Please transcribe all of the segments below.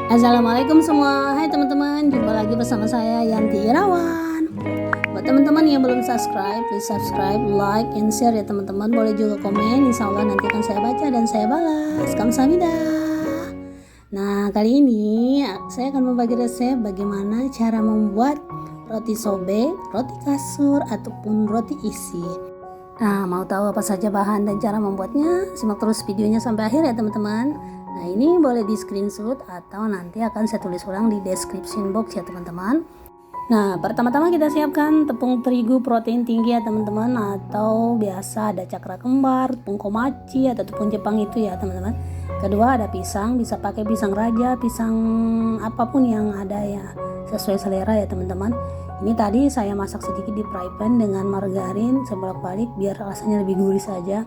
Assalamualaikum semua. Hai teman-teman, jumpa lagi bersama saya Yanti Irawan. Buat teman-teman yang belum subscribe, please subscribe, like, and share ya teman-teman. Boleh juga komen, insya Allah nanti akan saya baca dan saya balas. Kamsahamnida. Nah, kali ini saya akan membagi resep bagaimana cara membuat roti sobek, roti kasur, ataupun roti isi. Nah, mau tahu apa saja bahan dan cara membuatnya? Simak terus videonya sampai akhir ya teman-teman. Nah, ini boleh di screenshot atau nanti akan saya tulis ulang di description box ya teman-teman. Nah, pertama-tama kita siapkan tepung terigu protein tinggi ya teman-teman, atau biasa ada cakra kembar, tepung komachi atau tepung Jepang itu ya teman-teman. Kedua ada pisang, bisa pakai pisang raja, pisang apapun yang ada ya, sesuai selera ya teman-teman. Ini tadi saya masak sedikit di fry pan dengan margarin sebolak-balik biar rasanya lebih gurih saja.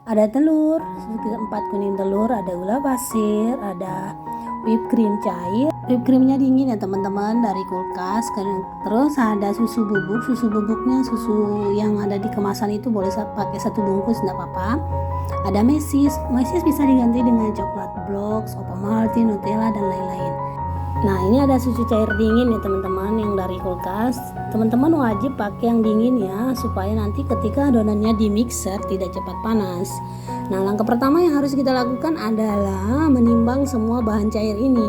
Ada telur, sekitar 4 kuning telur, ada gula pasir, ada whipped cream cair. Whipped creamnya dingin ya teman-teman dari kulkas. Terus ada susu bubuk. Susu bubuknya susu yang ada di kemasan itu boleh pakai 1 bungkus, tidak apa-apa. Ada mesis bisa diganti dengan coklat blok, Ovomaltine, Nutella dan lain-lain. Nah, ini ada susu cair dingin ya teman-teman yang dari kulkas. Teman-teman wajib pakai yang dingin ya, supaya nanti ketika adonannya di mixer tidak cepat panas. Nah, langkah pertama yang harus kita lakukan adalah menimbang semua bahan cair ini,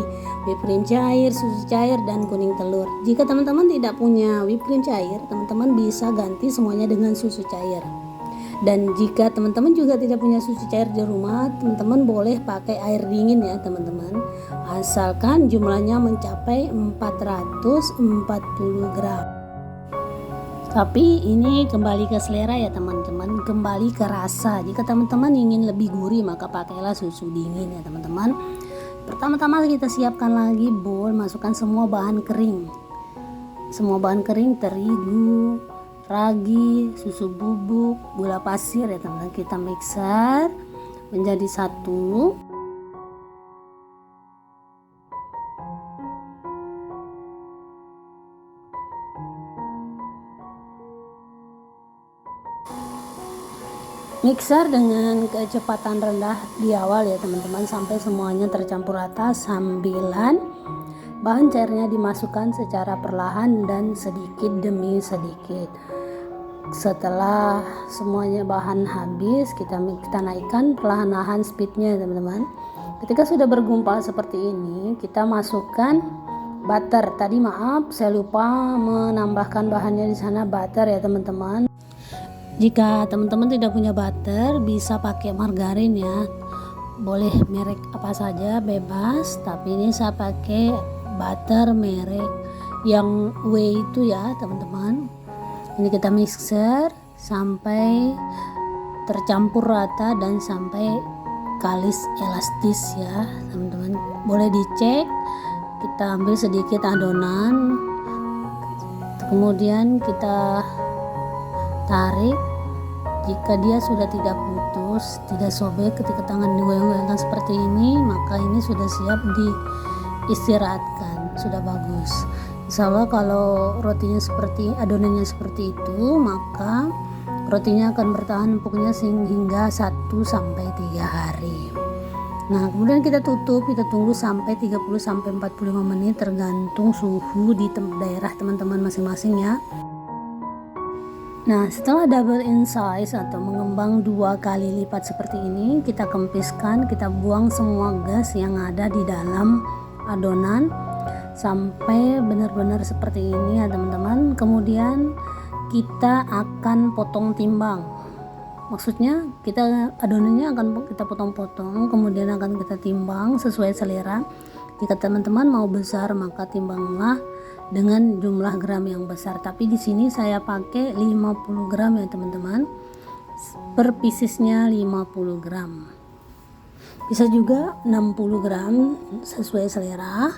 whipped cream cair, susu cair, dan kuning telur. Jika teman-teman tidak punya whipped cream cair, teman-teman bisa ganti semuanya dengan susu cair. Dan jika teman-teman juga tidak punya susu cair di rumah, teman-teman boleh pakai air dingin ya teman-teman, asalkan jumlahnya mencapai 440 gram. Tapi ini kembali ke selera ya teman-teman, kembali ke rasa. Jika teman-teman ingin lebih gurih maka pakailah susu dingin ya teman-teman. Pertama-tama kita siapkan lagi bowl, masukkan semua bahan kering. Semua bahan kering, terigu, ragi, susu bubuk, gula pasir ya teman-teman, kita mixer menjadi satu. Mixer dengan kecepatan rendah di awal ya teman-teman, sampai semuanya tercampur rata sambilan bahan cairnya dimasukkan secara perlahan dan sedikit demi sedikit. Setelah semuanya bahan habis, kita naikkan perlahan-lahan speednya teman-teman. Ketika sudah bergumpal seperti ini, kita masukkan butter. Tadi maaf saya lupa menambahkan bahannya di sana, butter ya teman-teman. Jika teman-teman tidak punya butter, bisa pakai margarin ya. Boleh merek apa saja, bebas, tapi ini saya pakai butter merek yang W itu ya teman-teman. Ini kita mixer sampai tercampur rata dan sampai kalis elastis ya teman-teman. Boleh dicek, kita ambil sedikit adonan, kemudian kita tarik. Jika dia sudah tidak putus, tidak sobek ketika tangan digoyang-goyangkan seperti ini, maka ini sudah siap diistirahatkan, sudah bagus. Insya Allah kalau rotinya seperti adonannya seperti itu, maka rotinya akan bertahan empuknya hingga 1-3 hari. Nah, kemudian kita tutup, kita tunggu sampai 30-45 menit tergantung suhu di daerah teman-teman masing-masing ya. Nah, setelah double in size atau mengembang 2 kali lipat seperti ini, kita kempiskan, kita buang semua gas yang ada di dalam adonan sampai benar-benar seperti ini ya teman-teman. Kemudian kita akan potong timbang. Maksudnya adonannya akan kita potong-potong, kemudian akan kita timbang sesuai selera. Jika teman-teman mau besar maka timbanglah dengan jumlah gram yang besar, tapi di sini saya pakai 50 gram ya teman-teman. Per piecesnya 50 gram. Bisa juga 60 gram sesuai selera.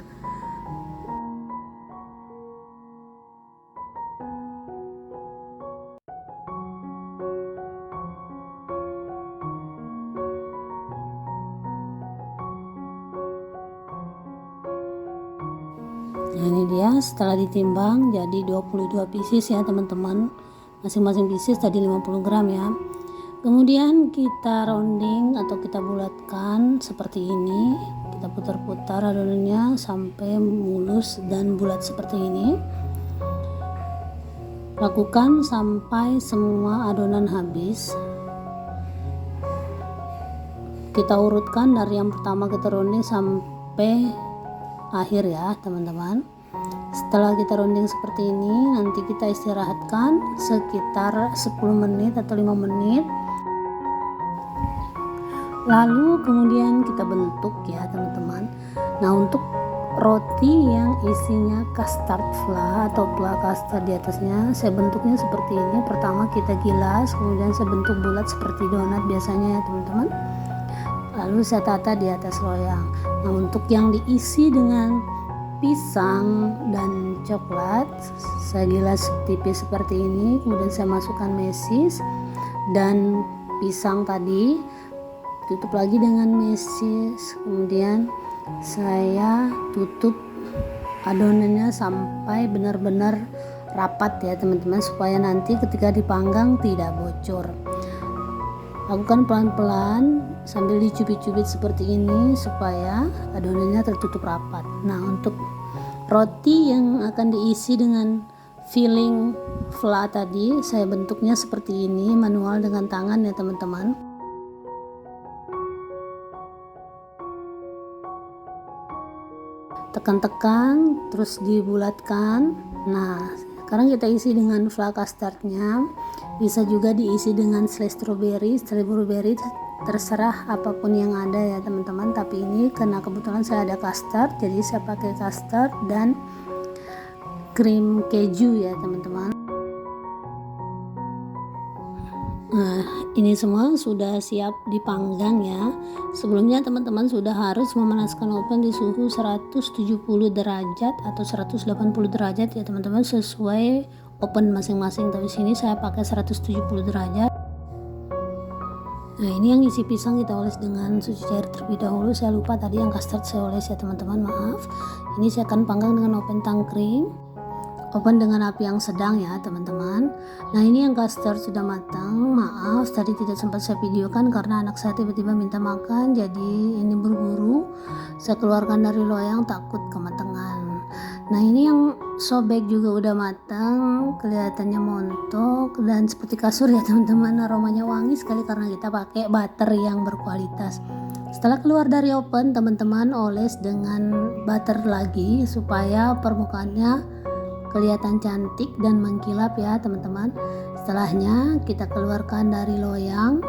Nah, ini dia setelah ditimbang jadi 22 pieces ya teman-teman. Masing-masing pieces tadi 50 gram ya. Kemudian kita rounding atau kita bulatkan seperti ini. kita putar-putar adonannya sampai mulus dan bulat seperti ini. Lakukan sampai semua adonan habis. Kita urutkan dari yang pertama kita runding sampai akhir ya teman-teman. Setelah kita runding seperti ini, nanti kita istirahatkan sekitar 10 menit atau 5 menit. Lalu kemudian kita bentuk ya teman-teman. Nah, untuk roti yang isinya custard fla atau fla custard di atasnya, saya bentuknya seperti ini. Pertama kita gilas, kemudian saya bentuk bulat seperti donat biasanya ya teman-teman. Lalu saya tata di atas loyang. Nah, untuk yang diisi dengan pisang dan coklat, saya gilas tipis seperti ini, kemudian saya masukkan mesis dan pisang tadi, tutup lagi dengan mesis, kemudian saya tutup adonannya sampai benar-benar rapat ya teman-teman, supaya nanti ketika dipanggang tidak bocor. Lakukan pelan-pelan sambil dicubit-cubit seperti ini supaya adonannya tertutup rapat. Nah, untuk roti yang akan diisi dengan filling fla tadi, saya bentuknya seperti ini, manual dengan tangan ya teman-teman. Tekan-tekan terus dibulatkan. Nah, sekarang kita isi dengan fla custardnya. Bisa juga diisi dengan strawberry, terserah apapun yang ada ya teman-teman. Tapi ini karena kebetulan saya ada custard, jadi saya pakai custard dan krim keju ya teman-teman. Nah, ini semua sudah siap dipanggang ya. Sebelumnya teman-teman sudah harus memanaskan oven di suhu 170 derajat atau 180 derajat ya teman-teman, sesuai oven masing-masing. Tapi sini saya pakai 170 derajat. Nah, ini yang isi pisang kita oles dengan susu cair terlebih dahulu. Saya lupa tadi yang custard saya oles ya teman-teman, maaf. Ini saya akan panggang dengan oven tangkring. Oven dengan api yang sedang ya teman-teman. Nah, ini yang custard sudah matang. Maaf tadi tidak sempat saya videokan karena anak saya tiba-tiba minta makan, jadi ini buru-buru saya keluarkan dari loyang takut kematangan. Nah, ini yang sobek juga udah matang, kelihatannya montok dan seperti kasur ya teman-teman. Aromanya wangi sekali karena kita pakai butter yang berkualitas. Setelah keluar dari oven, teman-teman oles dengan butter lagi supaya permukaannya kelihatan cantik dan mengkilap ya teman-teman. Setelahnya kita keluarkan dari loyang.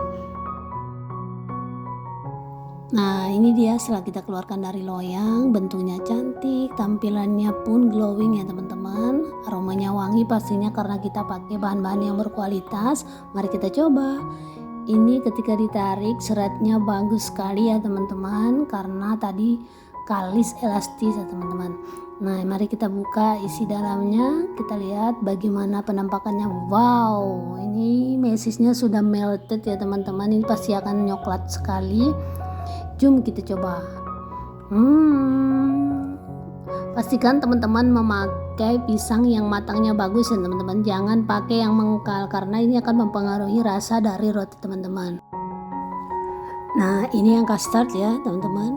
Nah, ini dia setelah kita keluarkan dari loyang, bentuknya cantik, tampilannya pun glowing ya teman-teman. Aromanya wangi pastinya karena kita pakai bahan-bahan yang berkualitas. Mari kita coba. Ini ketika ditarik seratnya bagus sekali ya teman-teman, karena tadi kalis elastis ya teman-teman. Nah, mari kita buka isi dalamnya, kita lihat bagaimana penampakannya. Wow, ini mesisnya sudah melted ya teman-teman, ini pasti akan nyoklat sekali. Jom kita coba. Pastikan teman-teman memakai pisang yang matangnya bagus ya teman-teman, jangan pakai yang mengkal karena ini akan mempengaruhi rasa dari roti teman-teman. Nah, ini yang custard ya teman-teman.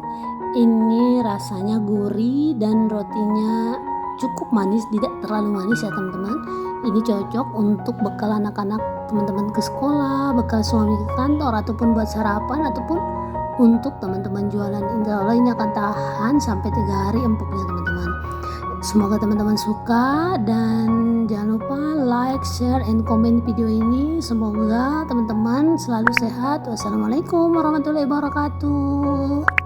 Ini rasanya gurih dan rotinya cukup manis, tidak terlalu manis ya teman-teman. Ini cocok untuk bekal anak-anak teman-teman ke sekolah, bekal suami ke kantor, ataupun buat sarapan, ataupun untuk teman-teman jualan. Insya Allah ini akan tahan sampai 3 hari empuknya teman-teman. Semoga teman-teman suka dan jangan lupa like, share, and comment video ini. Semoga teman-teman selalu sehat. Wassalamualaikum warahmatullahi wabarakatuh.